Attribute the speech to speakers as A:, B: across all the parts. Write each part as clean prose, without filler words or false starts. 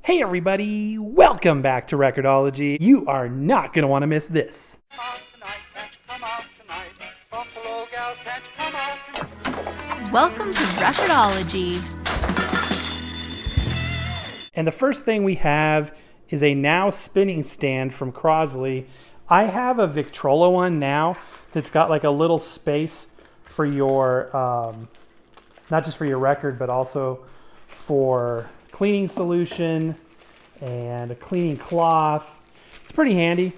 A: Hey everybody, welcome back to Record-ology. You are not going to want to miss this.
B: Welcome to Record-ology.
A: And the first thing we have is a now spinning stand from Crosley. I have a Victrola one now that's got like a little space for your, not just for your record, but also for cleaning solution and a cleaning cloth. It's pretty handy.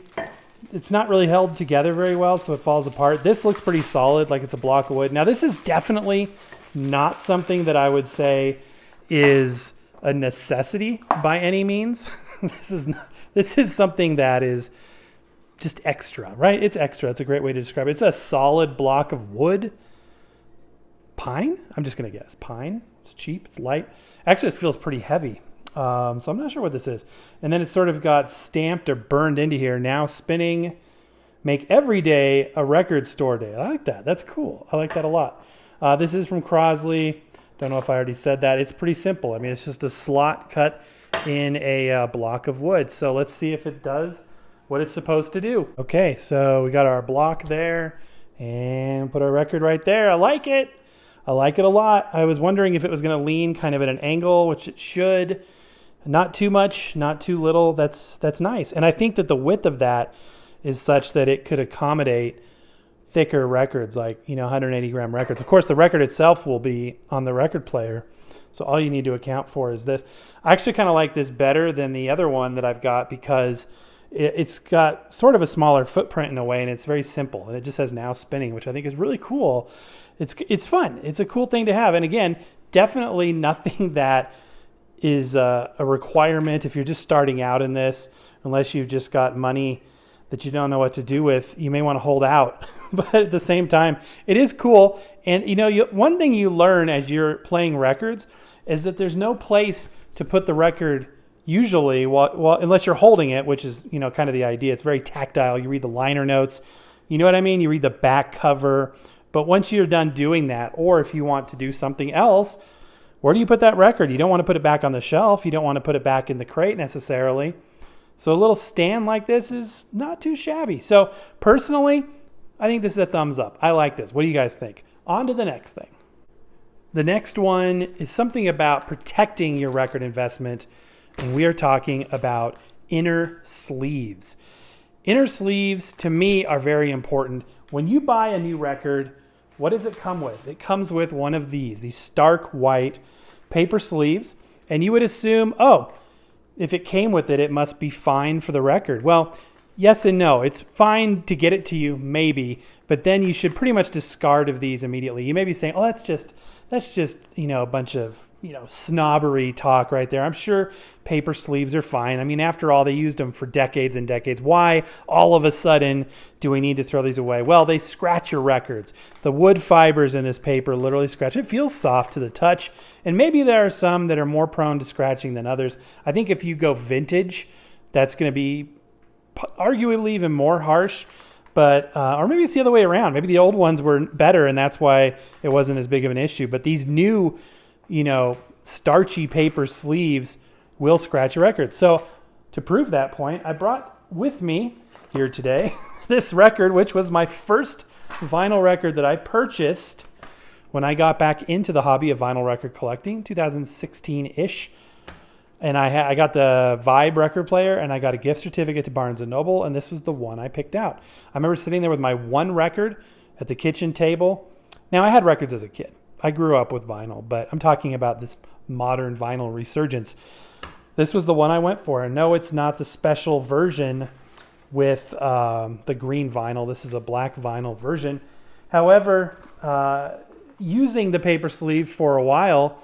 A: It's not really held together very well, so it falls apart. This looks pretty solid, like it's a block of wood. Now, this is definitely not something that I would say is a necessity by any means. This is something that is just extra, right? It's extra. It's a great way to describe it. It's a solid block of wood. Pine? I'm just going to guess. Pine. It's cheap. It's light. Actually, it feels pretty heavy. So I'm not sure what this is. And then it's sort of got stamped or burned into here. Now spinning. Make every day a record store day. I like that. That's cool. I like that a lot. This is from Crosley. Don't know if I already said that. It's pretty simple. I mean, it's just a slot cut in a block of wood. So let's see if it does what it's supposed to do. Okay, so we got our block there and put our record right there. I like it. I like it a lot. I was wondering if it was going to lean kind of at an angle, which it should. Not too much, not too little. That's nice. And I think that the width of that is such that it could accommodate thicker records, like 180 gram records. Of course, the record itself will be on the record player. So all you need to account for is this. I actually kind of like this better than the other one that I've got because it's got sort of a smaller footprint in a way, and it's very simple. And it just says now spinning, which I think is really cool. It's fun. It's a cool thing to have. And again, definitely nothing that is a requirement if you're just starting out in this, unless you've just got money that you don't know what to do with. You may want to hold out. But at the same time, it is cool. And one thing you learn as you're playing records is that there's no place to put the record usually, unless you're holding it, which is kind of the idea. It's very tactile. You read the liner notes. You know what I mean? You read the back cover. But once you're done doing that, or if you want to do something else, where do you put that record? You don't want to put it back on the shelf. You don't want to put it back in the crate necessarily. So a little stand like this is not too shabby. So personally, I think this is a thumbs up. I like this. What do you guys think? On to the next thing. The next one is something about protecting your record investment, and we are talking about inner sleeves. Inner sleeves, to me, are very important. When you buy a new record, what does it come with? It comes with one of these stark white paper sleeves, and you would assume, if it came with it, it must be fine for the record. Well, yes and no. It's fine to get it to you, maybe, but then you should pretty much discard of these immediately. You may be saying, that's just a bunch of snobbery talk right there. I'm sure paper sleeves are fine. I mean, after all, they used them for decades and decades. Why all of a sudden do we need to throw these away? Well, they scratch your records. The wood fibers in this paper literally scratch. It feels soft to the touch, and maybe there are some that are more prone to scratching than others. I think if you go vintage, that's going to be arguably even more harsh, but or maybe it's the other way around. Maybe the old ones were better, and that's why it wasn't as big of an issue. But these new starchy paper sleeves will scratch your record. So to prove that point, I brought with me here today this record, which was my first vinyl record that I purchased when I got back into the hobby of vinyl record collecting, 2016-ish. And I got the Vibe record player, and I got a gift certificate to Barnes & Noble, and this was the one I picked out. I remember sitting there with my one record at the kitchen table. Now, I had records as a kid. I grew up with vinyl, but I'm talking about this modern vinyl resurgence. This was the one I went for. And no, it's not the special version with the green vinyl. This is a black vinyl version. However, using the paper sleeve for a while,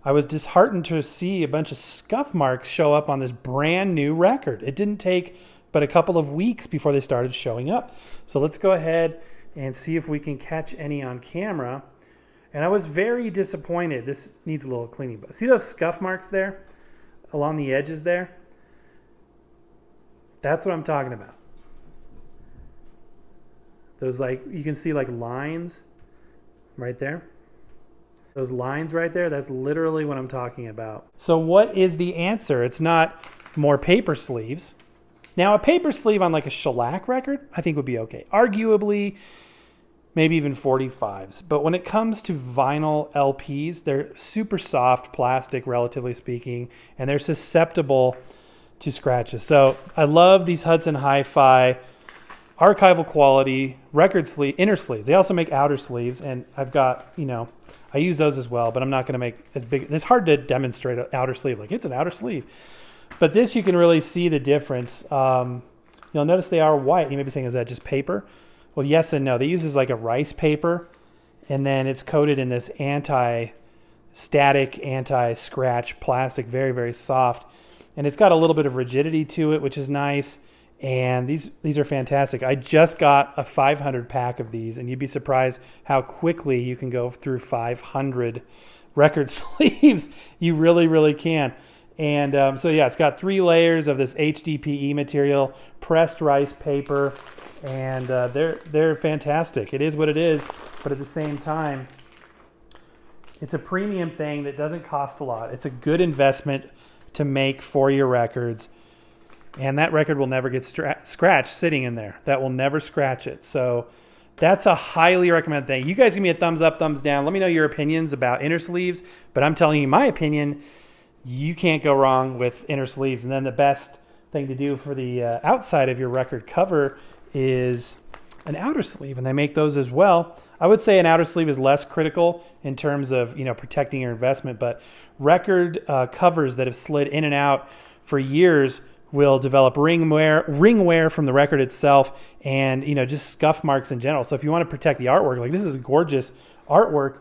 A: I was disheartened to see a bunch of scuff marks show up on this brand new record. It didn't take but a couple of weeks before they started showing up. So let's go ahead and see if we can catch any on camera. And I was very disappointed. This needs a little cleaning. But see those scuff marks there along the edges there? That's what I'm talking about. Those, you can see lines right there. Those lines right there, that's literally what I'm talking about. So what is the answer? It's not more paper sleeves. Now, a paper sleeve on like a shellac record, I think would be okay. Arguably, maybe even 45s. But when it comes to vinyl LPs, they're super soft plastic, relatively speaking, and they're susceptible to scratches. So I love these Hudson Hi-Fi archival quality record sleeve, inner sleeves. They also make outer sleeves, and I've got, I use those as well, but I'm not going to make as big. It's hard to demonstrate an outer sleeve. Like, it's an outer sleeve. But this, you can really see the difference. You'll notice they are white. You may be saying, is that just paper? Well, yes and no. They use this like a rice paper, and then it's coated in this anti-static, anti-scratch plastic, very, very soft. And it's got a little bit of rigidity to it, which is nice. And these are fantastic. I just got a 500 pack of these, and you'd be surprised how quickly you can go through 500 record sleeves. You really, really can. And so yeah, it's got 3 layers of this HDPE material, pressed rice paper, and they're fantastic. It is what it is, but at the same time, it's a premium thing that doesn't cost a lot. It's a good investment to make for your records, and that record will never get scratched sitting in there. That will never scratch it. So that's a highly recommended thing. You guys give me a thumbs up, thumbs down. Let me know your opinions about inner sleeves, but I'm telling you my opinion. You can't go wrong with inner sleeves. And then the best thing to do for the outside of your record cover is an outer sleeve, and they make those as well. I would say an outer sleeve is less critical in terms of protecting your investment, but record covers that have slid in and out for years will develop ring wear from the record itself, and just scuff marks in general. So if you want to protect the artwork, like this is gorgeous artwork,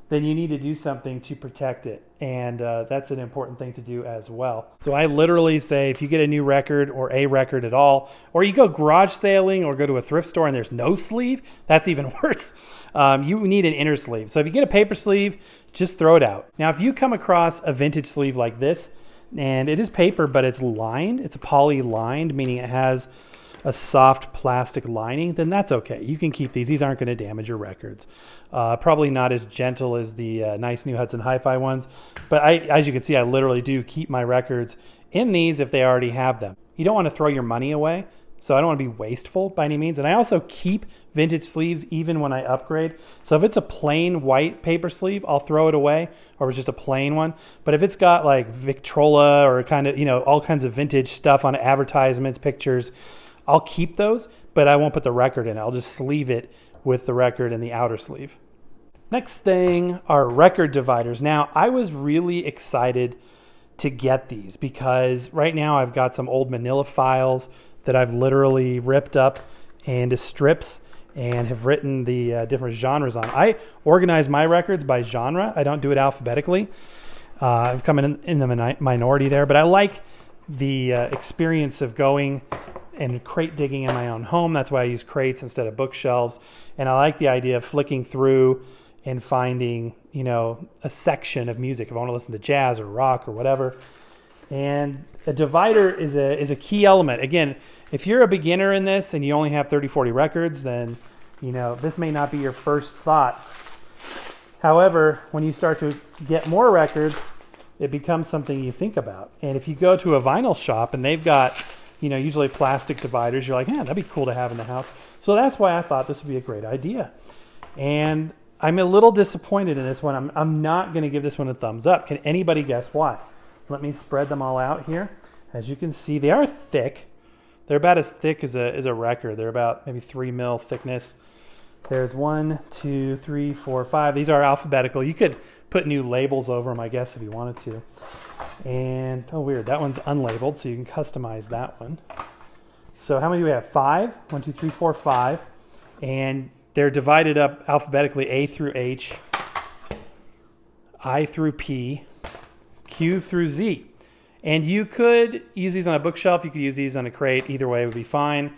A: then you need to do something to protect it. And that's an important thing to do as well. So I literally say, if you get a new record or a record at all, or you go garage sailing or go to a thrift store and there's no sleeve, that's even worse. You need an inner sleeve. So if you get a paper sleeve, just throw it out. Now, if you come across a vintage sleeve like this, and it is paper, but it's lined, it's poly lined, meaning it has a soft plastic lining, then that's okay. You can keep these. These aren't going to damage your records. Probably not as gentle as the nice new Hudson Hi-Fi ones, but as you can see, I literally do keep my records in these if they already have them. You don't want to throw your money away, so I don't want to be wasteful by any means. And I also keep vintage sleeves even when I upgrade. So if it's a plain white paper sleeve, I'll throw it away, or it's just a plain one. But if it's got like Victrola or kind of, all kinds of vintage stuff on advertisements, pictures, I'll keep those, but I won't put the record in. I'll just sleeve it with the record in the outer sleeve. Next thing are record dividers. Now, I was really excited to get these because right now I've got some old manila files that I've literally ripped up into strips and have written the different genres on. I organize my records by genre. I don't do it alphabetically. I've come in the minority there, but I like the experience of going and crate digging in my own home. That's why I use crates instead of bookshelves. And I like the idea of flicking through and finding, a section of music if I want to listen to jazz or rock or whatever. And a divider is a key element. Again, if you're a beginner in this and you only have 30, 40 records, then, this may not be your first thought. However, when you start to get more records, it becomes something you think about. And if you go to a vinyl shop and they've got, usually plastic dividers, you're like, yeah, that'd be cool to have in the house. So that's why I thought this would be a great idea. And I'm a little disappointed in this one. I'm not going to give this one a thumbs up. Can anybody guess why? Let me spread them all out here. As you can see, they are thick. They're about as thick as a record. They're about maybe 3 mil thickness. There's 1, 2, 3, 4, 5. These are alphabetical. You could put new labels over them, I guess, if you wanted to. And, oh, weird. That one's unlabeled, so you can customize that one. So how many do we have? 5. 1, 2, 3, 4, 5. And they're divided up alphabetically, A through H, I through P, Q through Z. And you could use these on a bookshelf. You could use these on a crate. Either way would be fine.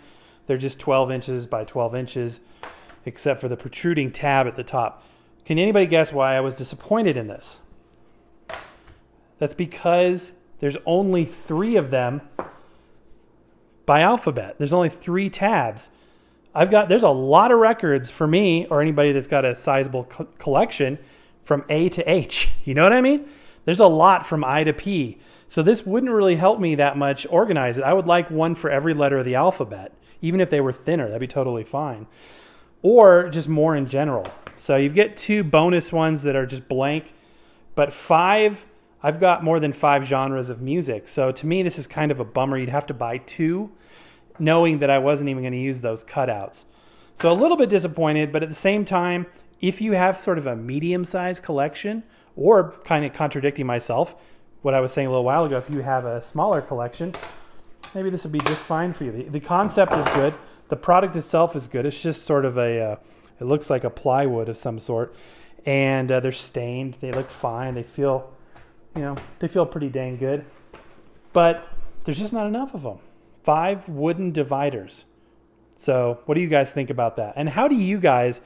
A: They're just 12 inches by 12 inches, except for the protruding tab at the top. Can anybody guess why I was disappointed in this? That's because there's only 3 of them by alphabet. There's only 3 tabs. There's a lot of records for me or anybody that's got a sizable collection from A to H. You know what I mean? There's a lot from I to P. So this wouldn't really help me that much organize it. I would like one for every letter of the alphabet. Even if they were thinner, that'd be totally fine. Or just more in general. So you get 2 bonus ones that are just blank. But 5, I've got more than 5 genres of music. So to me, this is kind of a bummer. You'd have to buy 2, knowing that I wasn't even going to use those cutouts. So a little bit disappointed, but at the same time, if you have sort of a medium-sized collection, or kind of contradicting myself, what I was saying a little while ago, if you have a smaller collection, maybe this would be just fine for you. The concept is good. The product itself is good. It's just sort of it looks like a plywood of some sort. And they're stained. They look fine. They feel pretty dang good. But there's just not enough of them. 5 wooden dividers. So what do you guys think about that? And how do you guys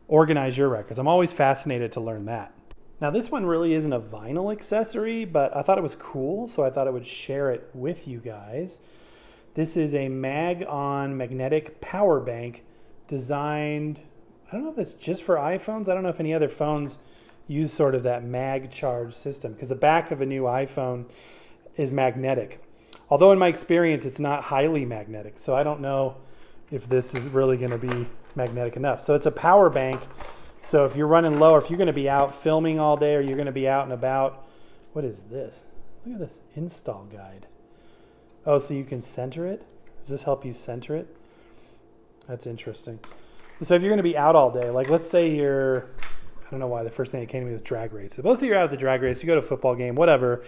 A: organize your records? I'm always fascinated to learn that. Now this one really isn't a vinyl accessory, but I thought it was cool, so I thought I would share it with you guys. This is a mag-on magnetic power bank designed, I don't know if it's just for iPhones. I don't know if any other phones use sort of that mag charge system, because the back of a new iPhone is magnetic. Although in my experience, it's not highly magnetic, so I don't know if this is really going to be magnetic enough. So it's a power bank. So if you're running low, or if you're going to be out filming all day, or you're going to be out and about, what is this? Look at this install guide. Oh, so you can center it? Does this help you center it? That's interesting. So if you're going to be out all day, like let's say you're, I don't know why the first thing that came to me was drag races. But let's say you're out at the drag race, you go to a football game, whatever,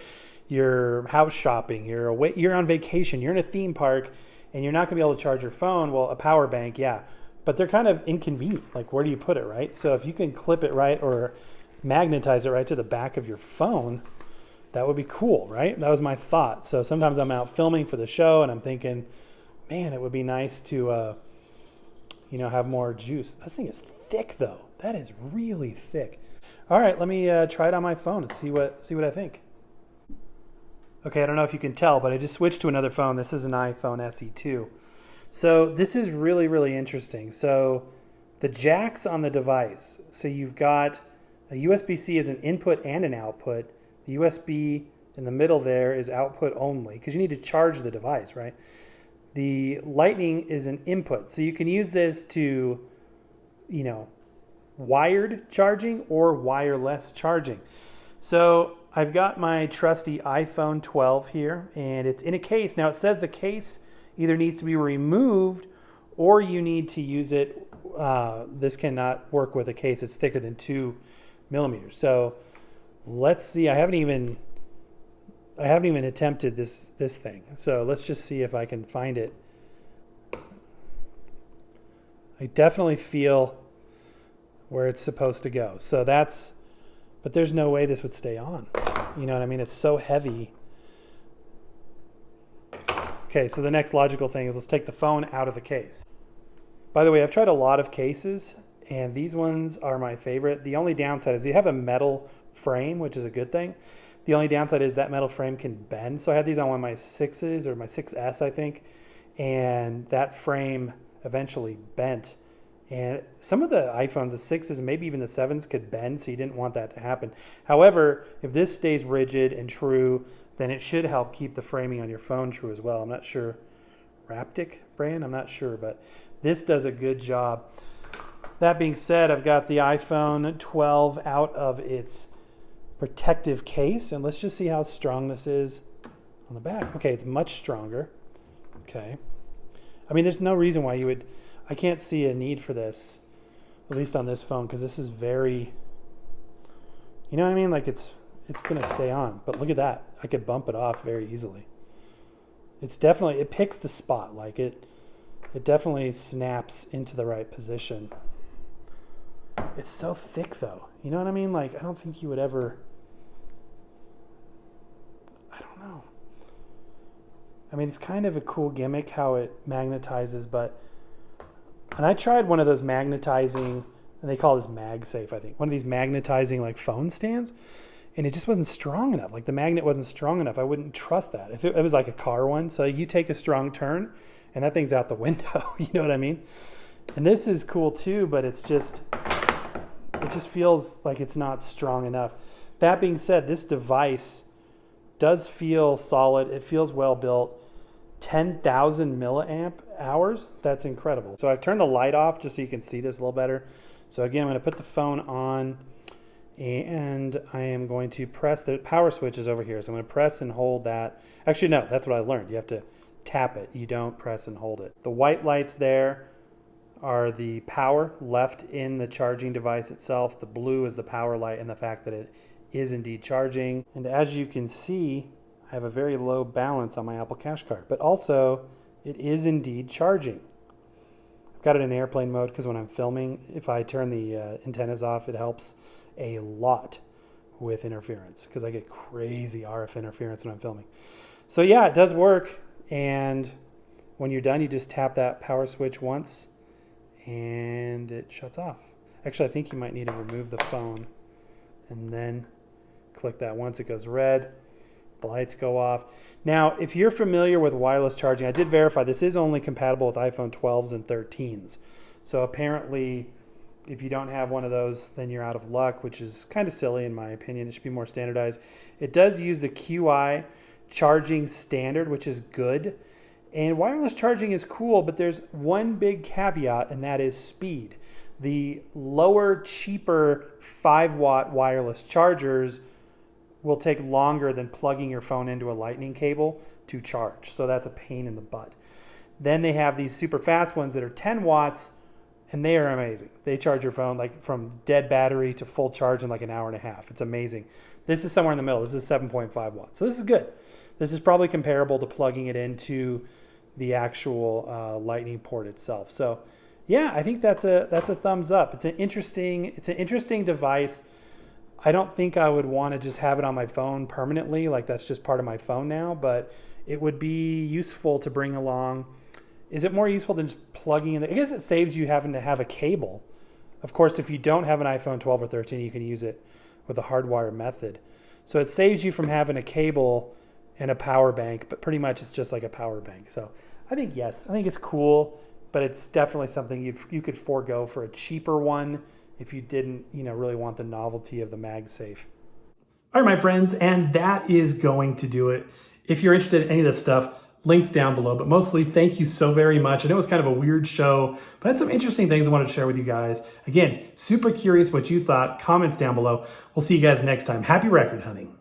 A: you're house shopping, you're away, you're on vacation, you're in a theme park, and you're not going to be able to charge your phone. Well, a power bank, yeah. But they're kind of inconvenient. Like, where do you put it, right? So if you can clip it right or magnetize it right to the back of your phone, that would be cool, right? That was my thought. So sometimes I'm out filming for the show, and I'm thinking, man, it would be nice to, have more juice. This thing is thick, though. That is really thick. All right, let me try it on my phone and see what I think. Okay, I don't know if you can tell, but I just switched to another phone. This is an iPhone SE2. So this is really, really interesting. So the jacks on the device. So you've got a USB-C as an input and an output. The USB in the middle there is output only, because you need to charge the device, right? The Lightning is an input. So you can use this to, wired charging or wireless charging. So I've got my trusty iPhone 12 here, and it's in a case. Now it says the case either needs to be removed or you need to use it. This cannot work with a case. It's thicker than 2 millimeters. So let's see. I haven't even attempted this thing. So let's just see if I can find it. I definitely feel where it's supposed to go. So but there's no way this would stay on. You know what I mean? It's so heavy. Okay, so the next logical thing is let's take the phone out of the case. By the way, I've tried a lot of cases, and these ones are my favorite. The only downside is you have a metal frame, which is a good thing. The only downside is that metal frame can bend. So I had these on one of my 6s or my 6S, I think, and that frame eventually bent. And some of the iPhones, the 6s, and maybe even the 7s could bend, so you didn't want that to happen. However, if this stays rigid and true, then it should help keep the framing on your phone true as well. I'm not sure. Raptic brand? I'm not sure, but this does a good job. That being said, I've got the iPhone 12 out of its protective case, and let's just see how strong this is on the back. Okay, it's much stronger. Okay. I mean, there's no reason why I can't see a need for this, at least on this phone, because this is very, you know what I mean? Like it's going to stay on. But look at that. I could bump it off very easily. It picks the spot. Like it definitely snaps into the right position. It's so thick though. You know what I mean? Like, I don't think you would ever, I don't know. I mean, it's kind of a cool gimmick how it magnetizes, and I tried one of those magnetizing, and they call this MagSafe, I think. One of these magnetizing like phone stands, and it just wasn't strong enough. Like the magnet wasn't strong enough. I wouldn't trust that. If it was like a car one, so you take a strong turn, and that thing's out the window. You know what I mean? And this is cool too, but it's it just feels like it's not strong enough. That being said, this device does feel solid. It feels well built. 10,000 milliamp hours. That's incredible. So I've turned the light off just so you can see this a little better. So again, I'm going to put the phone on and I am going to press the power switch is over here. So I'm going to press and hold that. Actually, no, that's what I learned. You have to tap it. You don't press and hold it. The white lights there are the power left in the charging device itself. The blue is the power light and the fact that it is indeed charging. And as you can see, I have a very low balance on my Apple Cash card, but also it is indeed charging. I've got it in airplane mode because when I'm filming, if I turn the antennas off, it helps a lot with interference because I get crazy RF interference when I'm filming. So yeah, it does work. And when you're done, you just tap that power switch once and it shuts off. Actually, I think you might need to remove the phone and then click that once. It goes red. The lights go off. Now, if you're familiar with wireless charging, I did verify this is only compatible with iPhone 12s and 13s. So apparently, if you don't have one of those, then you're out of luck, which is kind of silly in my opinion. It should be more standardized. It does use the QI charging standard, which is good. And wireless charging is cool, but there's one big caveat, and that is speed. The lower, cheaper 5-watt wireless chargers will take longer than plugging your phone into a lightning cable to charge. So that's a pain in the butt. Then they have these super fast ones that are 10 watts and they are amazing. They charge your phone like from dead battery to full charge in like an hour and a half. It's amazing. This is somewhere in the middle. This is 7.5 watts. So this is good. This is probably comparable to plugging it into the actual lightning port itself. So yeah, I think that's a thumbs up. It's an interesting device. I don't think I would want to just have it on my phone permanently, like that's just part of my phone now, but it would be useful to bring along. Is it more useful than just plugging in? I guess it saves you having to have a cable. Of course, if you don't have an iPhone 12 or 13, you can use it with a hardwire method. So it saves you from having a cable and a power bank, but pretty much it's just like a power bank. So I think yes, I think it's cool, but it's definitely something you could forego for a cheaper one if you didn't, really want the novelty of the MagSafe. All right, my friends, and that is going to do it. If you're interested in any of this stuff, links down below, but mostly thank you so very much. I know it was kind of a weird show, but I had some interesting things I wanted to share with you guys. Again, super curious what you thought. Comments down below. We'll see you guys next time. Happy record hunting.